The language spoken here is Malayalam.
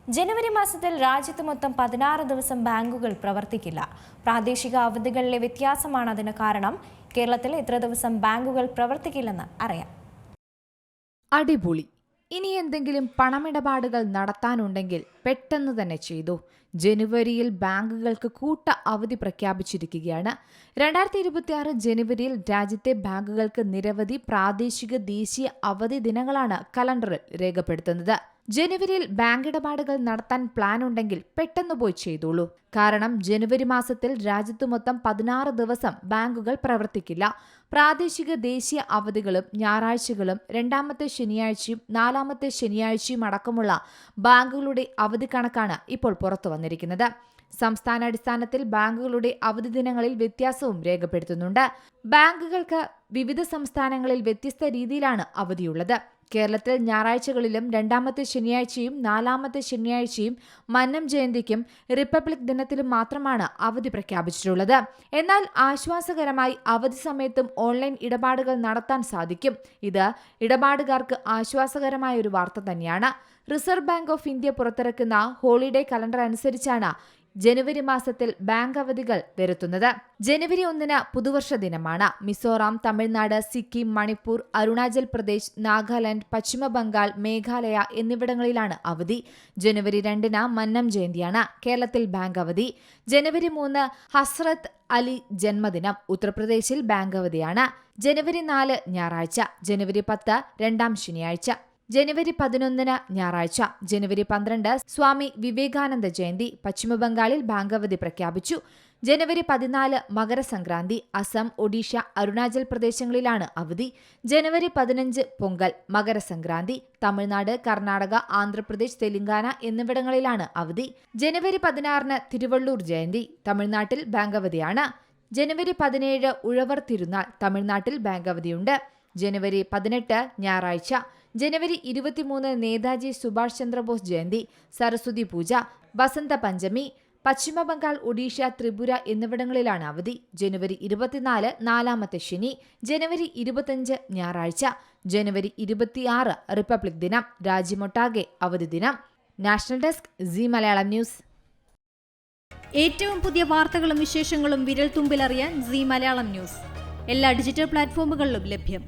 ജനുവരി മാസത്തിൽ രാജ്യത്ത് മൊത്തം 16 ദിവസം ബാങ്കുകൾ പ്രവർത്തിക്കില്ല. പ്രാദേശിക അവധികളിലെ വ്യത്യാസമാണ് അതിന് കാരണം. കേരളത്തിൽ എത്ര ദിവസം ബാങ്കുകൾ പ്രവർത്തിക്കില്ലെന്ന് അറിയാം. അടിപൊളി. ഇനി എന്തെങ്കിലും പണമിടപാടുകൾ നടത്താനുണ്ടെങ്കിൽ പെട്ടെന്ന് തന്നെ ചെയ്തു. ജനുവരിയിൽ ബാങ്കുകൾക്ക് കൂട്ട അവധി പ്രഖ്യാപിച്ചിരിക്കുകയാണ്. 2026 ജനുവരിയിൽ രാജ്യത്തെ ബാങ്കുകൾക്ക് നിരവധി പ്രാദേശിക ദേശീയ അവധി ദിനങ്ങളാണ് കലണ്ടറിൽ രേഖപ്പെടുത്തുന്നത്. ജനുവരിയിൽ ബാങ്ക് ഇടപാടുകൾ നടത്താൻ പ്ലാൻ ഉണ്ടെങ്കിൽ പെട്ടെന്ന് പോയി ചെയ്തോളൂ. കാരണം ജനുവരി മാസത്തിൽ രാജ്യത്ത് മൊത്തം 16 ദിവസം ബാങ്കുകൾ പ്രവർത്തിക്കില്ല. പ്രാദേശിക ദേശീയ അവധികളും ഞായറാഴ്ചകളും രണ്ടാമത്തെ ശനിയാഴ്ചയും നാലാമത്തെ ശനിയാഴ്ചയും അടക്കമുള്ള ബാങ്കുകളുടെ അവധി കണക്കാണ് ഇപ്പോൾ പുറത്തു വന്നിരിക്കുന്നത്. സംസ്ഥാനാടിസ്ഥാനത്തിൽ ബാങ്കുകളുടെ അവധി ദിനങ്ങളിൽ വ്യത്യാസവും രേഖപ്പെടുത്തുന്നുണ്ട്. ബാങ്കുകൾക്ക് വിവിധ സംസ്ഥാനങ്ങളിൽ വ്യത്യസ്ത രീതിയിലാണ് അവധിയുള്ളത്. കേരളത്തിൽ ഞായറാഴ്ചകളിലും രണ്ടാമത്തെ ശനിയാഴ്ചയും നാലാമത്തെ ശനിയാഴ്ചയും മന്നം ജയന്തിക്കും റിപ്പബ്ലിക് ദിനത്തിലും മാത്രമാണ് അവധി പ്രഖ്യാപിച്ചിട്ടുള്ളത്. എന്നാൽ ആശ്വാസകരമായി അവധി സമയത്തും ഓൺലൈൻ ഇടപാടുകൾ നടത്താൻ സാധിക്കും. ഇത് ഇടപാടുകാർക്ക് ആശ്വാസകരമായ ഒരു വാർത്ത തന്നെയാണ്. റിസർവ് ബാങ്ക് ഓഫ് ഇന്ത്യ പുറത്തിറക്കുന്ന ഹോളിഡേ കലണ്ടർ അനുസരിച്ചാണ് ജനുവരി മാസത്തിൽ ബാങ്ക് അവധികൾ വരുത്തുന്നത്. ജനുവരി 1 പുതുവർഷ ദിനമാണ്. മിസോറാം, തമിഴ്നാട്, സിക്കിം, മണിപ്പൂർ, അരുണാചൽ പ്രദേശ്, നാഗാലാൻഡ്, പശ്ചിമ ബംഗാൾ, മേഘാലയ എന്നിവിടങ്ങളിലാണ് അവധി. ജനുവരി 2 മന്നം ജയന്തിയാണ്. കേരളത്തിൽ ബാങ്ക് അവധി. ജനുവരി 3 ഹസ്രത്ത് അലി ജന്മദിനം. ഉത്തർപ്രദേശിൽ ബാങ്ക് അവധിയാണ്. ജനുവരി 4 ഞായറാഴ്ച. ജനുവരി 10 രണ്ടാം ശനിയാഴ്ച. ജനുവരി 11 ഞായറാഴ്ച. ജനുവരി 12 സ്വാമി വിവേകാനന്ദ ജയന്തി. പശ്ചിമബംഗാളിൽ ബാങ്ക് അവധി പ്രഖ്യാപിച്ചു. ജനുവരി 14 മകരസംക്രാന്തി. അസം, ഒഡീഷ, അരുണാചൽ പ്രദേശങ്ങളിലാണ് അവധി. ജനുവരി 15 പൊങ്കൽ, മകരസംക്രാന്തി. തമിഴ്നാട്, കർണാടക, ആന്ധ്രാപ്രദേശ്, തെലങ്കാന എന്നിവിടങ്ങളിലാണ് അവധി. ജനുവരി 16 തിരുവള്ളൂർ ജയന്തി. തമിഴ്നാട്ടിൽ ബാങ്ക് അവധിയാണ്. ജനുവരി 17 ഉഴവർ തിരുനാൾ. തമിഴ്നാട്ടിൽ ബാങ്ക് അവധിയുണ്ട്. ജനുവരി 18 ഞായറാഴ്ച. ജനുവരി 23 നേതാജി സുഭാഷ് ചന്ദ്രബോസ് ജയന്തി, സരസ്വതി പൂജ, വസന്ത പഞ്ചമി. പശ്ചിമ ബംഗാൾ, ഒഡീഷ, ത്രിപുര എന്നിവിടങ്ങളിലാണ് അവധി. ജനുവരി 24 നാലാമത്തെ ശനി. ജനുവരി 25 ഞായറാഴ്ച. ജനുവരി 26 റിപ്പബ്ലിക് ദിനം. രാജ്യമൊട്ടാകെ അവധി ദിനം. National desk, C Malayalam news. ഏറ്റവും പുതിയ വാർത്തകളും വിശേഷങ്ങളും വിരൽ തുമ്പിലറിയാൻ സി മലയാളം ന്യൂസ് എല്ലാ ഡിജിറ്റൽ പ്ലാറ്റ്ഫോമുകളിലും ലഭ്യം.